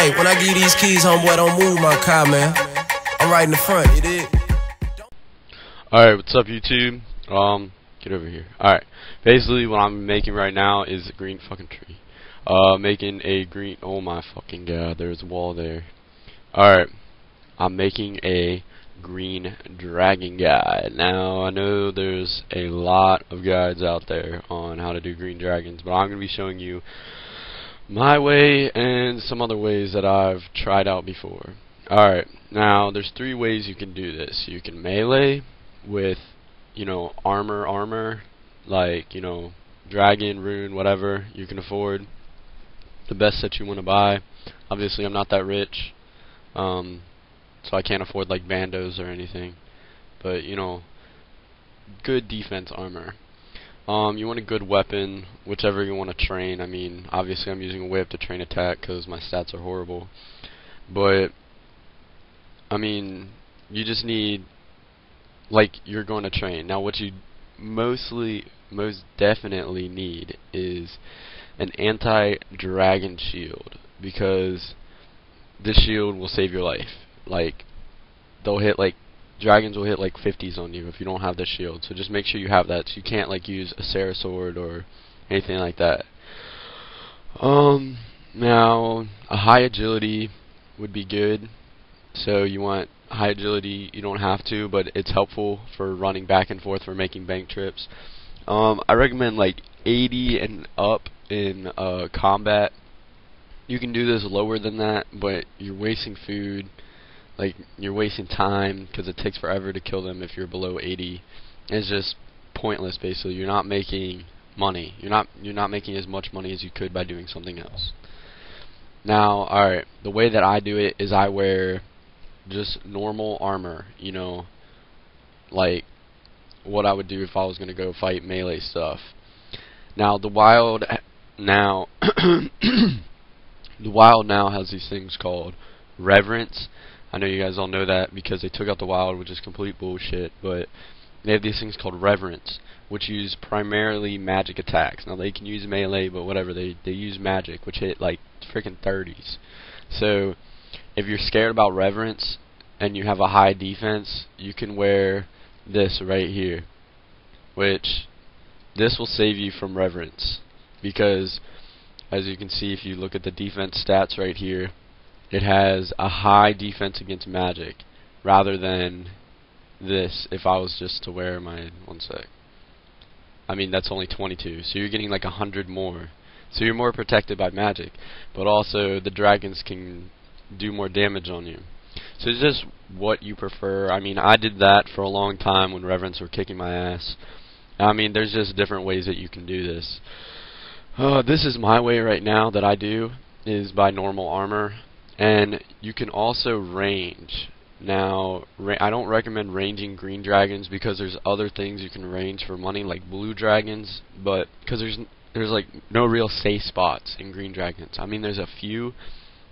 Hey, when I give you these keys, homeboy, don't move my car, man. I'm right in the front, you dig? Alright, what's up, YouTube? Get over here. Alright, basically what I'm making right now is a green fucking tree. Making a green, oh my fucking god, there's a wall there. Alright, I'm making a green dragon guide. Now, I know there's a lot of guides out there on how to do green dragons, but I'm going to be showing you my way and some other ways that I've tried out before. Alright, now there's three ways you can do this. You can melee with, you know, armor, like, you know, dragon, rune, whatever you can afford. The best that you want to buy. Obviously, I'm not that rich, so I can't afford like bandos or anything. But, you know, good defense armor. You want a good weapon, whichever you want to train. I mean, obviously I'm using a whip to train attack because my stats are horrible. But, I mean, you just need, like, you're going to train. Now, what you most definitely need is an anti-dragon shield, because this shield will save your life. Like, they'll hit, like, dragons will hit like 50s on you if you don't have this shield. So just make sure you have that. So you can't like use a Sarah sword or anything like that. Now a high agility would be good. So you want high agility. You don't have to, but it's helpful for running back and forth, for making bank trips. I recommend like 80 and up in combat. You can do this lower than that, but you're wasting food. Like, you're wasting time because it takes forever to kill them if you're below 80. It's just pointless, basically. You're not making money. You're not making as much money as you could by doing something else. Now, alright, the way that I do it is I wear just normal armor, you know, like what I would do if I was going to go fight melee stuff. Now, the wild now the wild now has these things called reverence. I know you guys all know that because they took out the wild, which is complete bullshit, but they have these things called reverence, which use primarily magic attacks. Now, they can use melee, but whatever, they use magic, which hit like freaking 30s. So, if you're scared about reverence and you have a high defense, you can wear this right here, which this will save you from reverence, because as you can see, if you look at the defense stats right here, it has a high defense against magic, rather than this if I was just to wear my, one sec. I mean, that's only 22, so you're getting like 100 more. So you're more protected by magic, but also the dragons can do more damage on you. So it's just what you prefer. I mean, I did that for a long time when reverence were kicking my ass. I mean, there's just different ways that you can do this. This is my way right now that I do, is by normal armor. And you can also range. Now, I don't recommend ranging green dragons because there's other things you can range for money, like blue dragons, but because there's like no real safe spots in green dragons. I mean, there's a few,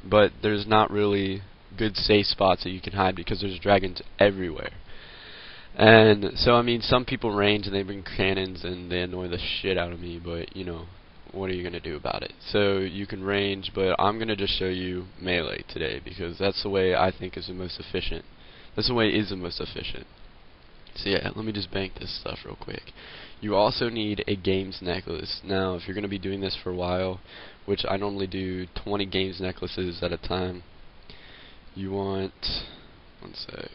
but there's not really good safe spots that you can hide because there's dragons everywhere. And so, I mean, some people range and they bring cannons and they annoy the shit out of me, but, you know, what are you going to do about it? So you can range, but I'm going to just show you melee today because that's the way I think is the most efficient. That's the way is the most efficient. So yeah, let me just bank this stuff real quick. You also need a games necklace. Now, if you're going to be doing this for a while, which I normally do 20 games necklaces at a time, you want, one sec.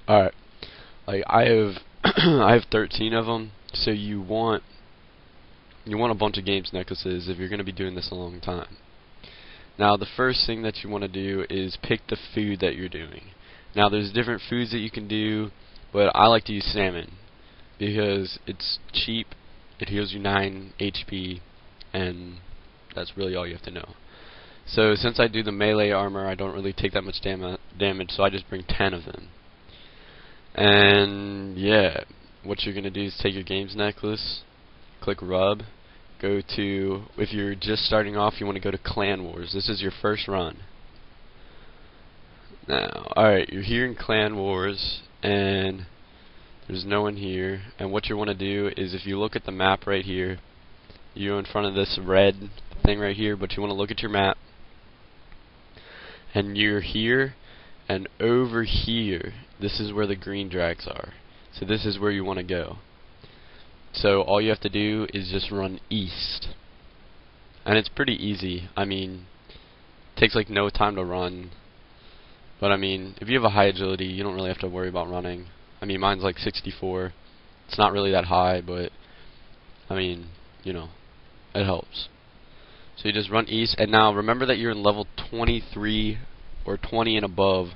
Alright, like I have I have 13 of them, so you want a bunch of games necklaces if you're going to be doing this a long time. Now, the first thing that you want to do is pick the food that you're doing. Now, there's different foods that you can do, but I like to use salmon because it's cheap, it heals you 9 HP, and that's really all you have to know. So, since I do the melee armor, I don't really take that much damage, so I just bring 10 of them. And yeah, what you're going to do is take your games necklace, click rub, go to, if you're just starting off, you want to go to Clan Wars. This is your first run. Now, alright, you're here in Clan Wars, and there's no one here, and what you want to do is, if you look at the map right here, you're in front of this red thing right here, but you want to look at your map, and you're here, and over here, this is where the green drags are. So this is where you want to go. So all you have to do is just run east. And it's pretty easy. I mean, it takes like no time to run. But I mean, if you have a high agility, you don't really have to worry about running. I mean, mine's like 64. It's not really that high, but I mean, you know, it helps. So you just run east, and now remember that you're in level 23 or 20 and above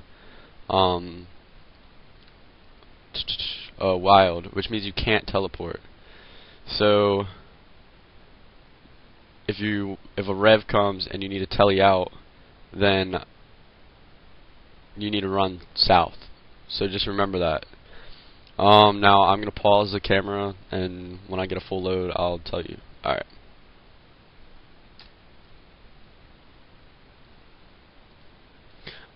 wild, which means you can't teleport. So if a rev comes and you need to telly out, then you need to run south. So just remember that. Now I'm gonna pause the camera, and when I get a full load, I'll tell you. Alright.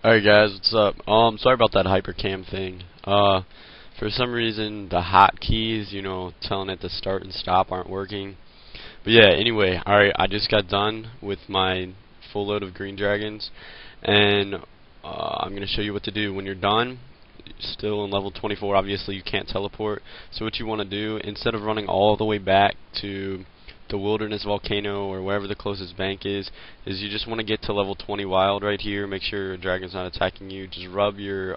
Alright guys, what's up? Sorry about that hypercam thing. For some reason the hotkeys, you know, telling it to start and stop aren't working. But yeah, anyway, alright, I just got done with my full load of green dragons, and I'm gonna show you what to do when you're done. Still in level 24, obviously you can't teleport. So what you want to do, instead of running all the way back to the wilderness volcano or wherever the closest bank is you just want to get to level 20 wild right here. Make sure a dragon's not attacking you. Just rub your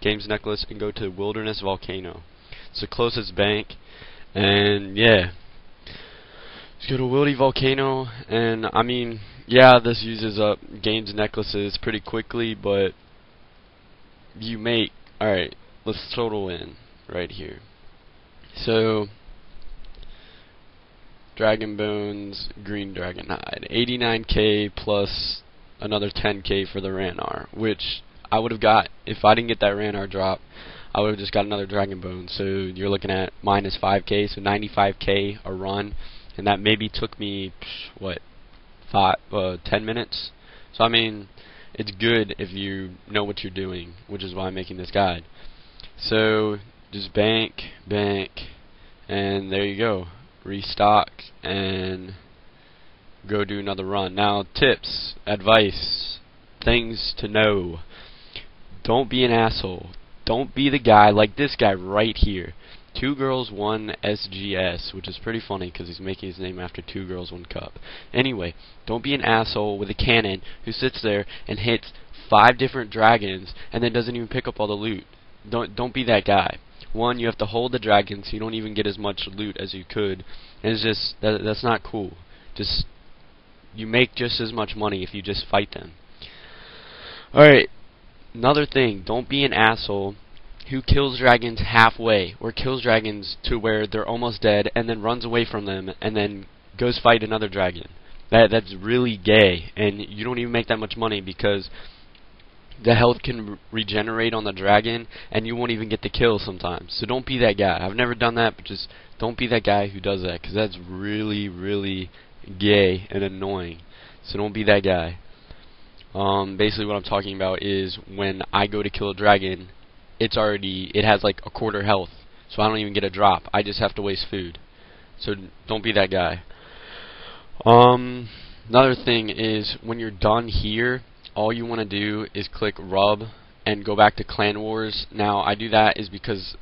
games necklace and go to wilderness volcano. It's the closest bank, and yeah, just go to wildy volcano. And I mean, yeah, this uses up games necklaces pretty quickly, but you make, alright, let's total in right here. So dragon bones, green dragon hide, 89k plus another 10k for the Ranar, which I would have got if I didn't get that Ranar drop. I would have just got another dragon bone. So you're looking at minus 5k, so 95k a run, and that maybe took me what, 10 minutes. So I mean, it's good if you know what you're doing, which is why I'm making this guide. So just bank, and there you go. Restock and go do another run. Now, tips, advice, things to know. Don't be an asshole. Don't be the guy like this guy right here. 2 girls, 1 SGS, which is pretty funny because he's making his name after 2 girls, 1 cup. Anyway, don't be an asshole with a cannon who sits there and hits 5 different dragons and then doesn't even pick up all the loot. Don't be that guy. One, you have to hold the dragon so you don't even get as much loot as you could, and it's just that's not cool. Just you make just as much money if you just fight them. Alright, another thing, don't be an asshole who kills dragons halfway, or kills dragons to where they're almost dead and then runs away from them and then goes fight another dragon. That's really gay, and you don't even make that much money because the health can regenerate on the dragon and you won't even get the kill sometimes. So don't be that guy. I've never done that, but just don't be that guy who does that, because that's really, really gay and annoying. So don't be that guy. Basically what I'm talking about is when I go to kill a dragon, it has like a quarter health, so I don't even get a drop. I just have to waste food. So don't be that guy. Another thing is when you're done here, all you want to do is click rub and go back to Clan Wars. Now I do that is because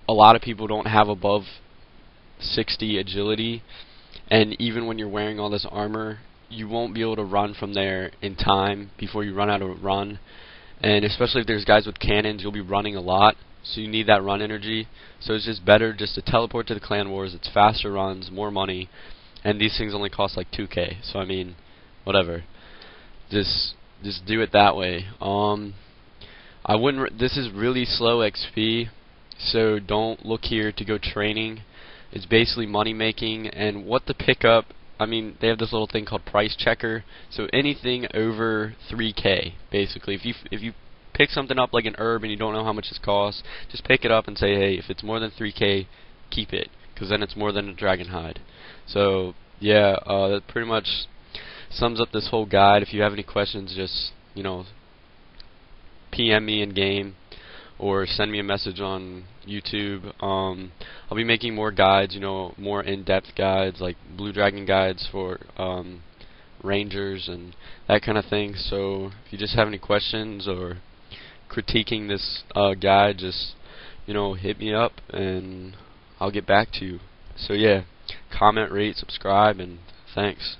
a lot of people don't have above 60 agility, and even when you're wearing all this armor, you won't be able to run from there in time before you run out of run. And especially if there's guys with cannons, you'll be running a lot, so you need that run energy. So it's just better just to teleport to the Clan Wars. It's faster runs, more money, and these things only cost like 2k. So I mean, whatever. Just do it that way. I wouldn't. This is really slow XP, so don't look here to go training. It's basically money making, and what to pick up. I mean, they have this little thing called price checker. So anything over 3k, basically. If you pick something up like an herb and you don't know how much it costs, just pick it up and say, hey, if it's more than 3k, keep it, because then it's more than a dragon hide. So yeah, that pretty much sums up this whole guide. If you have any questions, just, you know, PM me in game. or send me a message on YouTube. I'll be making more guides, more in-depth guides, like Blue Dragon guides for Rangers and that kind of thing. So if you just have any questions or critiquing this guide, just hit me up and I'll get back to you. So yeah, comment, rate, subscribe, and thanks.